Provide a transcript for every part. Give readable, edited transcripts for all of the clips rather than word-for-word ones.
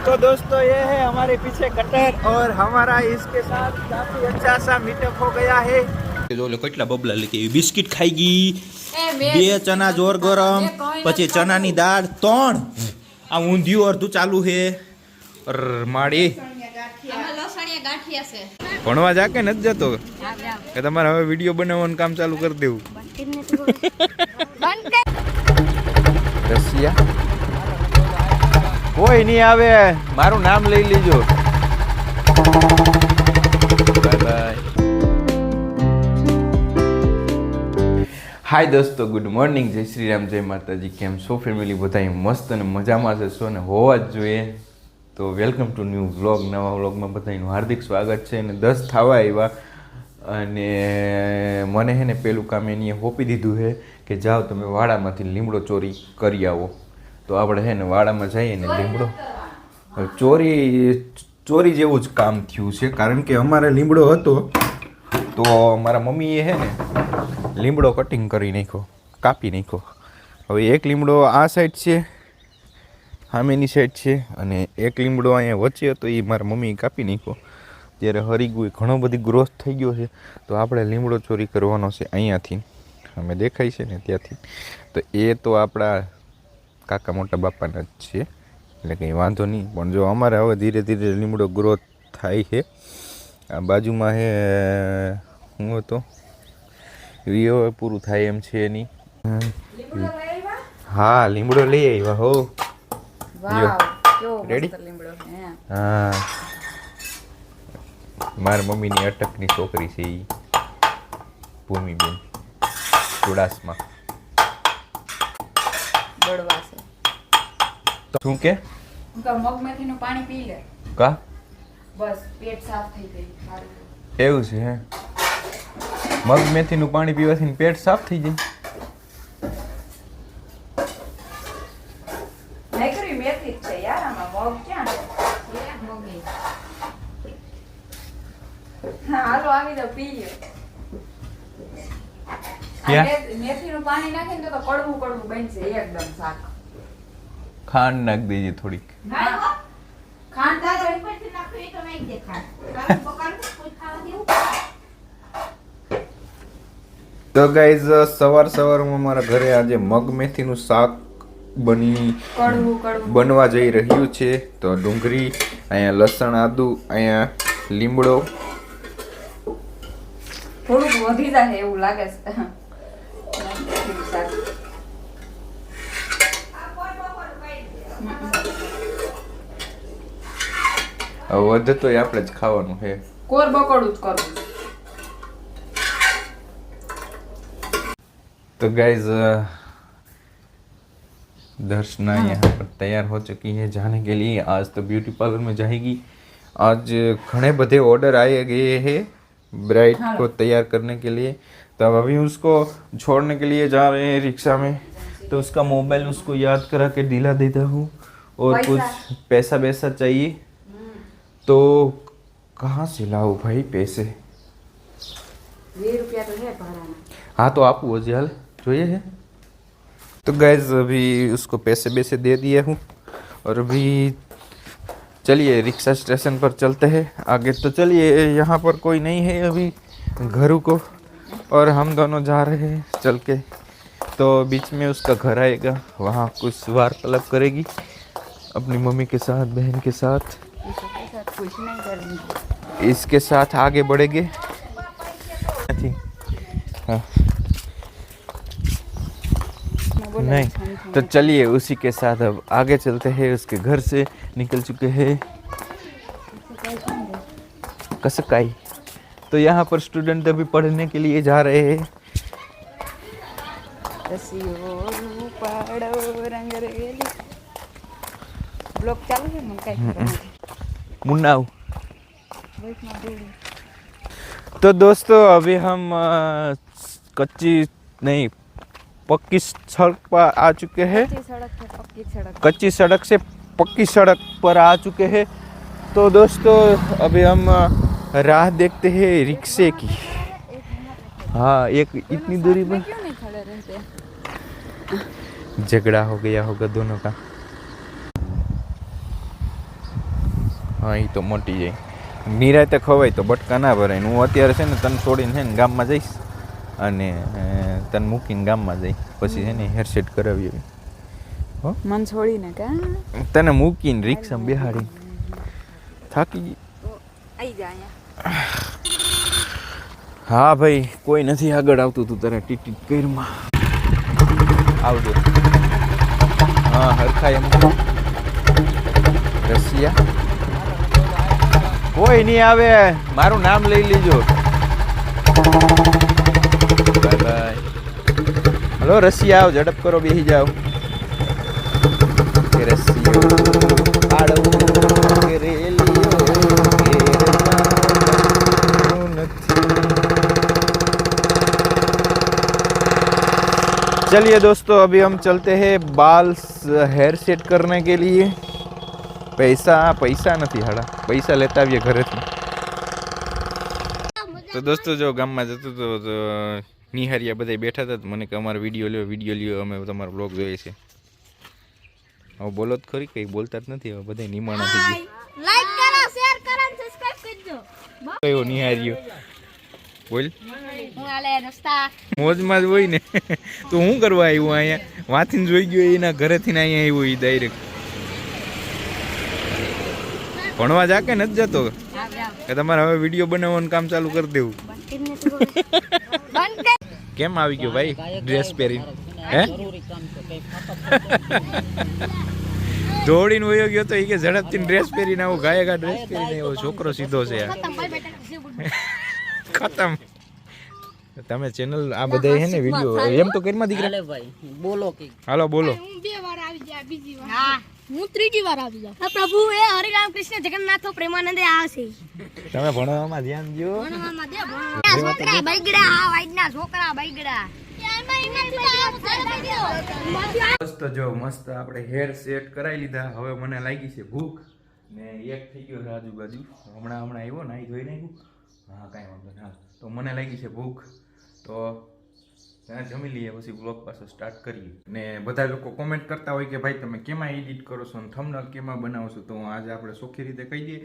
तो दोस्तों ये है हमारे पीछे कटर और हमारा इसके साथ काफी अच्छा सा मीटअप हो गया है। जो लो કેટલા બબલા લેકે બિસ્કિટ ખાઈ ગઈ, બે ચના જોર ગરમ, પછી ચનાની દાળ ત્રણ, આ ઊંધિયું અડધું ચાલુ છે. માડી ભણવા જા કે નથી જતો કે તમારે હવે વિડીયો બનાવવાનું કામ ચાલુ કરી દેવું? રશિયા કોઈ નહીં આવે, મારું નામ લઈ લીજો. Bye bye. હાય દોસ્તો, ગુડ મોર્નિંગ, જય શ્રી રામ, જય માતાજી. કેમ છો ફેમિલી? બધા મસ્ત અને મજામાં જશો ને હોવા જ જોઈએ. તો વેલકમ ટુ ન્યૂ વ્લોગ. નવા વ્લોગમાં બધાનું હાર્દિક સ્વાગત છે. અને 10 થવા આવ્યા અને મને હે ને પેલું કામ એની હોપી દીધું છે કે જાઓ તમે વાડામાંથી લીમડો ચોરી કરી આવો. તો આપણે છે ને વાડામાં જઈએ ને લીમડો ચોરી જેવું જ કામ થયું છે. કારણ કે અમારે લીમડો હતો તો મારા મમ્મીએ છે ને લીમડો કટિંગ કરી નાખ્યો, કાપી નાખ્યો. હવે એક લીમડો આ સાઈડ છે, સામેની સાઈડ છે, અને એક લીમડો અહીંયા વચ્ચે હતો એ મારા મમ્મીએ કાપી નાખ્યો. ત્યારે હરીગુઈ ઘણો બધી ગ્રોથ થઈ ગયો છે. તો આપણે લીમડો ચોરી કરવાનો છે અહીંયાથી, અમે દેખાય છે ને ત્યાંથી. તો એ તો આપણા કાકા મોટા બાપાના જ છે, એટલે કંઈ વાંધો નહીં. પણ જો અમારે હવે ધીરે ધીરે લીમડો ગ્રોથ થાય છે. આ બાજુમાં હે હું હતો વિડીયો પૂરું થાય એમ છે એની. હા, લીમડો લઈ આવ્યા હો. રેડી? હા, મારા મમ્મીની અટકની છોકરી છે એ ભૂમિબેન ચુડાસમા. શું કે મગમેથીનું પાણી પી લે કા બસ પેટ સાફ થઈ જાય. એવું છે હે? મગ મેથીનું પાણી પીવાથી પેટ સાફ થઈ જાય? નકરી મેથી જ છે યાર, આમાં મગ ક્યાં છે? મગી. હા, હાલો આવી જાવ, પી લ્યો. મેથીનું પાણી નાખીને તો કડવું કડવું બનશે એકદમ શાક. ખાંડ નાખ દેજે થોડીક. ખાંડ તો ગાઈઝ સવારમાં મારા ઘરે આજે મગ મેથીનું શાક બનવા જઈ રહ્યું છે. તો ડુંગળી, અહીંયા લસણ, આદુ, અહીંયા લીમડો. થોડુંક વધી જાય એવું લાગે છે. વધે તો આપણે જ ખાવાનું છે. કોર બકોડું જ કરવું. तो गाइज दर्शना यहाँ पर तैयार हो चुकी है जाने के लिए. आज तो ब्यूटी पार्लर में जाएगी. आज घने बधे ऑर्डर आए गए हैं ब्राइड को तैयार करने के लिए. तो अब अभी उसको छोड़ने के लिए जा रहे हैं रिक्शा में. तो उसका मोबाइल उसको याद करा के दिला देता हूँ. और कुछ पैसा वैसा चाहिए तो कहाँ से लाओ भाई पैसे? 20 रुपया तो है भाड़ा. हाँ तो आप वो जल જોઈએ है. तो गैस अभी उसको पैसे दे दिए हूँ और अभी चलिए रिक्शा स्टेशन पर चलते हैं आगे. तो चलिए, यहाँ पर कोई नहीं है अभी घरों को, और हम दोनों जा रहे हैं चल के. तो बीच में उसका घर आएगा, वहाँ कुछ वार्तालाप करेगी अपनी मम्मी के साथ, बहन के साथ. कुछ नहीं करेंगे, इसके साथ आगे बढ़ेंगे. हाँ नहीं, तो चलिए उसी के साथ अब आगे चलते हैं. उसके घर से निकल चुके हैं कसकाई. तो यहाँ पर स्टूडेंट अभी पढ़ने के लिए जा रहे हैं. मुन्नाऊ. तो दोस्तों अभी हम पक्की सड़क पर आ चुके हैं. कच्ची सड़क से पक्की सड़क पर आ चुके हैं. तो दोस्तों अभी हम राह देखते हैं रिक्शे की. हाँ, एक इतनी दूरी पर झगड़ा हो गया होगा दोनों का. હા એ તો મોટી જાય નિરાતે ખવાય તો બટકા ના ભરાય હું અત્યારે છે ને તને છોડીને છે ને ગામમાં જઈશ અને તને મૂકીને ગામમાં જઈ પછી છે ને હેર સેટ કરાવી હો મન છોડીને કા તને મૂકીને રિક્ષામાં બેહાડી થાકી ગઈ આઈ જા અહીંયા હા ભાઈ કોઈ નથી આગળ આવતું તું તારે ટીટી કરમાં આવજો હા હરખાય એમ રશિયા કોઈ નહીં આવે મારું નામ લઈ લીજો બાય બાય હલો રશિયા આવ ઝડપ કરો બેસી જાઓ કે રશિયો આડો કે રેલિયો કે નથી चलिए दोस्तों अभी हम चलते हैं बाल हेयर सेट करने के लिए पैसा નથી હાડા પૈસા લેતા આવીએ ઘરેથી તો દોસ્તો જો ગામમાં જતો તો નિહારિયા બધા બેઠા હતા મને કે અમારો વિડીયો લ્યો અમે તમારો બ્લોગ જોઈએ છે હવે બોલો જ ખરી કંઈ બોલતા જ નથી હવે બધા નિમાણા થઈ ગયા લાઈક કરો શેર કરો અને સબસ્ક્રાઇબ કરજો કયો નિહારિયો બોલ હું આલે રસ્તા મોજમાં જ હોય ને તો હું કરવા આવ્યો અહીંયા વાંચીને જોઈ ગયો એના ઘરેથી ને અહીંયા આવ્યો એ ડાયરેક્ટ ભણવા જા કે નથી જતો કે તમારે હવે વિડીયો બનાવવાનું કામ ચાલુ કરી દેવું કેમ આવી ગયો ભાઈ ડ્રેસ પહેરીને હે દોડીને વયો ગયો તો એ કે ઝડપથી ડ્રેસ પહેરીને આવો ગાયકા ડ્રેસ પહેરીને આવ્યો છોકરો સીધો છે ખતમ તમે ચેનલ આ બધા હે ને વિડિયો એમ તો કરીમાં દીકરા ભાઈ બોલો કે હાલો બોલો હું બે વાર આવી ગયા બીજી વાર હા હું ત્રીજી વાર આવી જાઉં પ્રભુ એ હરિરામ કૃષ્ણ જગન્નાથ પ્રેમાનંદે આવશે તમે ભણવામાં ધ્યાન દો ભણવામાં દે છોકરા બૈગડા આ વાઈડના છોકરા બૈગડા મસ્ત જો મસ્ત આપણે હેર સેટ કરાવી લીધા હવે મને લાગી છે ભૂખ ને એક થઈ ગયો છે આજુબાજુ હમણાં આવ્યો નાઈ ધોઈ નાખ્યું હા કાંઈ વાંધો નહીં તો મને લાગી છે ભૂખ તો ત્યાં જમી લઈએ પછી બ્લોગ પાછો સ્ટાર્ટ કરીએ ને બધા લોકો કોમેન્ટ કરતા હોય કે ભાઈ તમે કેમાં એડિટ કરો છો અને થંબનેલ કેમાં બનાવો છો તો આજે આપણે સોખી રીતે કહી દઈએ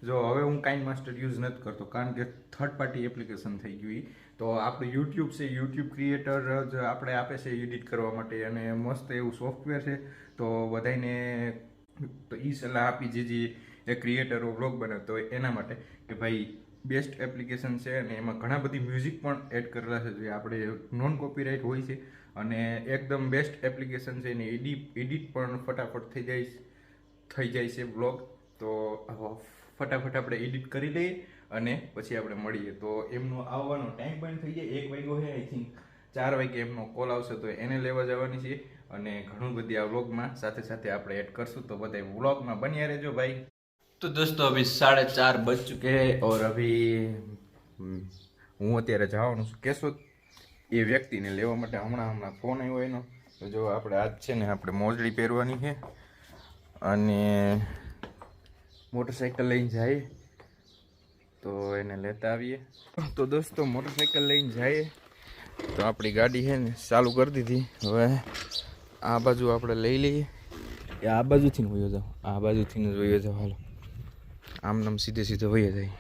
જો હવે હું કાઇન માસ્ટર યુઝ નથી કરતો કારણ કે થર્ડ પાર્ટી એપ્લિકેશન થઈ ગયું તો આપણું યુટ્યુબ છે યુટ્યુબ ક્રિએટર જ આપણે આપે છે એડિટ કરવા માટે અને મસ્ત એવું સોફ્ટવેર છે તો બધાને તો એ સલાહ આપી જે ક્રિએટરો વ્લોગ બનાવતો હોય એના માટે કે ભાઈ બેસ્ટ એપ્લિકેશન છે અને એમાં ઘણા બધી મ્યુઝિક પણ એડ કરેલા છે જે આપણે નોન કોપીરાઇટ હોય છે અને એકદમ બેસ્ટ એપ્લિકેશન છે અને એડિટ પણ ફટાફટ થઈ જાય છે વ્લોગ તો ફટાફટ આપણે એડિટ કરી લઈએ અને પછી આપણે મળીએ તો એમનો આવવાનો ટાઈમ પણ થઈ જાય 1 વાગ્યો છે આઈ થિંક 4 વાગે એમનો કોલ આવશે તો એને લેવા જવાની છે અને ઘણું બધી આ વ્લોગમાં સાથે સાથે આપણે એડ કરશું તો બધા વ્લોગમાં બન્યા રહેજો ભાઈ तो दोस्तों अभी 4:30 बज चुके हैं और अभी હું અત્યારે જવાનું છું કેશોદ એ વ્યક્તિને લેવા માટે હમણાં ફોન આવ્યો એનો તો જો આપણે આજ છે ને આપણે મોજડી પહેરવાની છે અને મોટરસાઇકલ લઈને જઈએ તો એને લેતા આવીએ તો દોસ્તો મોટરસાઇકલ લઈને જઈએ તો આપણી ગાડી છે ને ચાલુ કરી દીધી હવે આ બાજુ આપણે લઈ લઈએ આ બાજુથી ને વયો જાઓ આ બાજુથી જ વયો જાઓ હાલો આમ નામ સીધે વહી જાય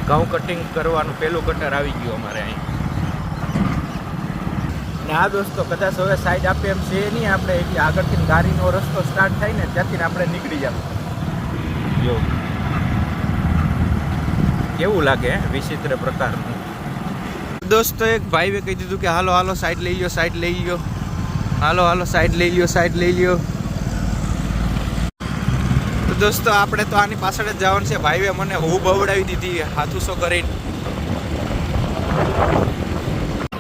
ઘઉં કટિંગ કરવાનું પહેલું કટર આવી ગયું અમારે અહીં ને આ દોસ્તો કદાચ હવે સાઈડ આપે એમ છે નહીં આપણે એટલે આગળથી ગાડીનો રસ્તો સ્ટાર્ટ થાય ને ત્યાંથી આપણે નીકળી જાવ જો કેવું લાગે વિચિત્ર પ્રકારનું દોસ્તો એક ભાઈએ કહી દીધું કે હાલો હાલો સાઈડ લઈ લ્યો હાલો હાલો સાઈડ લઈ લ્યો दोस्तों આપણે તો આની પાછળ જ જવાનું છે ભાઈએ મને હું બવડાવી દીધી હાથુસો કરીને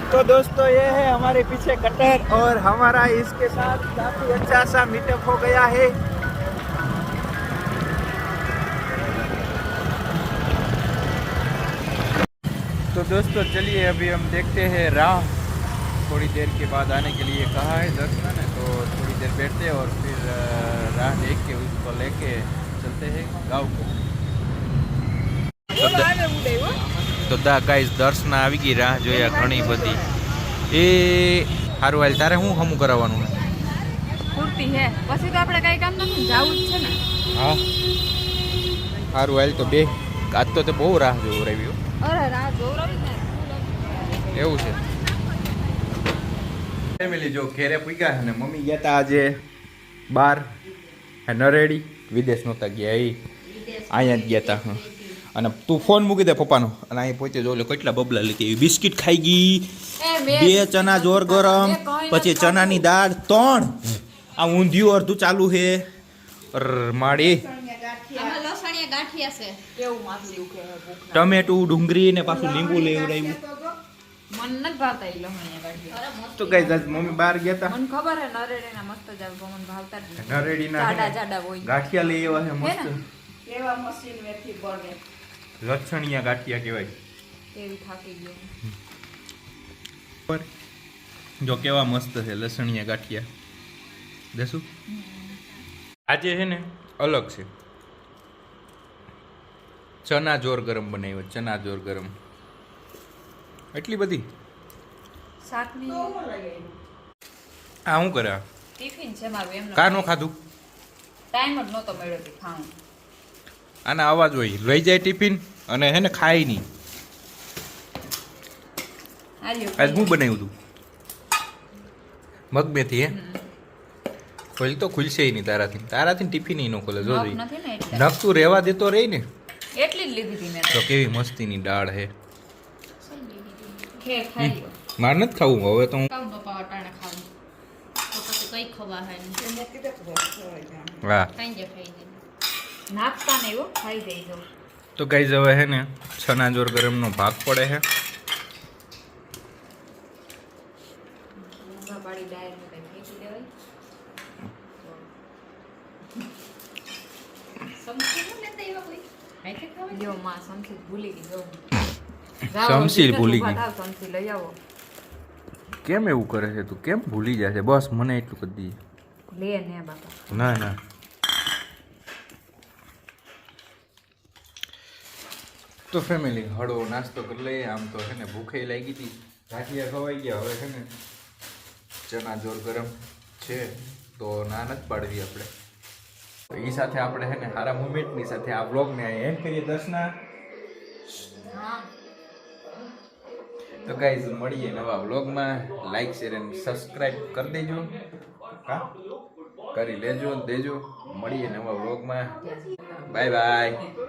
तो दोस्तों ये है हमारे पीछे कटर और हमारा इसके साथ काफी अच्छा सा मीटअप हो गया है तो दोस्तों चलिए अभी हम देखते हैं राह थोड़ी देर के बाद आने के लिए कहा है दर्शन है तो थोड़ी देर बैठते हैं और फिर राह देख के उसको लेके चलते हैं गाँव को तो गाइस દર્શન આવી ગઈ રાહ જોયા ઘણી બધી એ સારું હાલ તારે હું હમું કરાવવાનું પૂરતી હે પછી તો આપણે કઈ કામ નથી જાવું જ છે ને હા સારું હાલ તો બે આજ તો તે બહુ રાહ જોવું રહ્યું અરે રાહ જોવરાવી ને એવું છે ફેમિલી જો ઘેરે પૂગ્યા અને મમ્મી ગયા હતા આજે બાર નરેડી વિદેશ નહોતા ગયા એ અહીંયા જ ગયા હતા હા અને તું ફોન મૂકી દે પપ્પાનો અને અહીં પહોંચે જો કેટલા બબલા લીધી એવી બિસ્કિટ ખાઈ ગઈ બે ચના જોર ગરમ પછી ચનાની દાળ 3 આ ઊંધિયું અડધું ચાલુ છે માડી આમાં લસણિયા ગાંઠિયા છે કેવું માથું દુખે હે ભૂખ ટમેટું ડુંગળી ને પાછું લીંબુ લેવડાવ્યું મન નથી ભાવતા એ લમણિયા ગાંઠિયા તો કઈ મમ્મી બહાર ગયા હતા મને ખબર હે નરેડીના મસ્ત જ આવે પણ મને ભાવતા જ નથી નરેડીના જાડા જાડા હોય ગાંઠિયા લઈ આવ્યા છે હે મસ્ત ને? કેવા મશીન વેથી બળે લક્ષણીયા ગાંઠિયા કહેવાય કેવી થાકી ગયો પર જો કેવા મસ્ત છે લસણીયા ગાંઠિયા દેસુ આજે છે ને અલગ છે ચના જોર ગરમ બનાવ્યો ચના જોર ગરમ એટલી બધી શાકની આ શું કરે આ? ટિફિન છે મારું એમ કા નો ખાધું ટાઈમ જ નહોતો મળ્યો તે ખાવાનું આના અવાજ હોય લઈ જાય ટિફિન અને હે ને ખાય નહીં આલ્યો આજ હું બનાવ્યું હતું મગમેથી હે ખોલ તો ખુલશે નહીં તારાથી ટિફિન નો ખોલે જો નખ નથી ને એટલે નખતું રહેવા દેતો રહી ને એટલી જ લીધી હતી મેં તો કેવી મસ્તીની દાળ હે ખે ખાઈ લ્યો મારે નથી ખાવું હવે તો હું કામ પપ્પા અટાણે ખાવું તો પછી કઈ ખવા હે હા કાઈ જે ખાઈ દે નાખતા નહીં હો ખાઈ દેજો તો ગાઈઝ હવે હે ને છના જોર ગરમનો ભાગ પડે છે પાડી ડાયર ને કઈ ફેંકી દેવાય સમજી ન લેતા એવા કોઈ આઈ ખાવા લ્યો માં સમસી ભૂલી ગઈ જો શમશીર ભૂલી ગઈ. સમસી લઈ આવો કેમ એવું કરે છે તું કેમ ભૂલી જાય છે બસ મને એટલું કરી દઈએ લે ને બાપા ના ના તો ફેમિલી હળવો નાસ્તો કરી લઈએ આમ તો છે ને ભૂખે લાગી હતી ગાંઠિયા ખવાઈ ગયા હવે છે ને ચના જોર ગરમ છે તો ના નથી પાડવી આપણે તો એ સાથે આપણે છે ને સારા મુમેન્ટની સાથે આ બ્લોગને એન્ડ કરીએ દર્શના તો ગાઈઝ મળીએ નવા બ્લોગમાં લાઈક શેર અને સબસ્ક્રાઇબ કરી દેજો હા કરી લેજો દેજો મળીએ નવા બ્લોગમાં બાય બાય